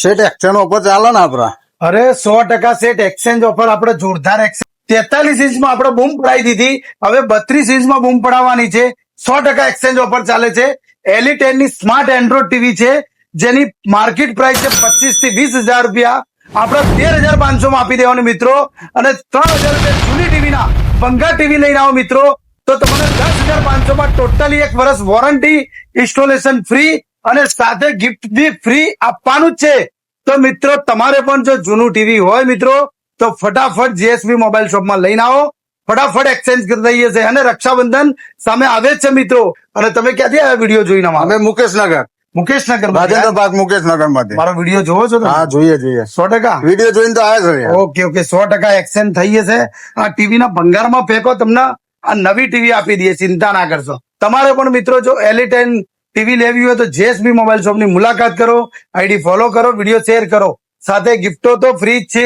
શેઠ exchange offer ચાલે ને આપડા? અરે 100% સેટ એક્સચેન્જ ઓફર આપણે જોરદાર 43 ઇંચમાં આપણે બૂમ પડાવી દીધી, હવે 32 ઇંચમાં બૂમ પડાવવાની છે. 100% એક્સચેન્જ ઓફર ચાલે છે. એલિટ 10 ની સ્માર્ટ એન્ડ્રોઇડ ટીવી છે, જેની માર્કેટ પ્રાઇસ છે 25 થી 20,000 રૂપિયા. આપણે 13,500 માં આપી દેવાની મિત્રો, અને 3,000 રૂપિયા જૂની ટીવી ના ભંગાર ટીવી લઈને આવો મિત્રો, તો તમને 10,500 માં ટોટલી 1 વર્ષ વોરંટી, ઇન્સ્ટોલેશન ફ્રી અને સાથે ગિફ્ટ બી ફ્રી આપવાનું જ છે. તો મિત્રો તમારે પણ જો જૂનું ટીવી હોય મિત્રો, તો ફટાફટ જીએસબી મોબાઈલ શોપમાં લઈને આવો, ફટાફટ એક્સચેન્જ કરી દઈએ છે. અને રક્ષાબંધન સામે આવે જ છે મિત્રો. અને તમે ક્યાંથી આ વિડીયો જોઈને અમે મુકેશનગર, મુકેશનગર રાજેન્દ્ર પાર્ક મુકેશનગર માંથી. મારો વિડીયો જોવો છો તમે? હા, જોઈએ 100%. વિડીયો જોઈને તો આવ્યા છે યાર. ઓકે 100% એક્સચેન્જ થઈ જશે. આ ટીવી ના ભંગારમાં ફેંકો, તમને આ નવી ટીવી આપી દઈએ, ચિંતા ના કરશો. તમારે પણ મિત્રો જો એલિટ 10 ટીવી લેવી હોય તો જેએસબી મોબાઈલ શોપ ની મુલાકાત કરો, આઈડી ફોલો કરો, વિડીયો શેર કરો, સાથે ગિફ્ટો તો ફ્રી જ છે.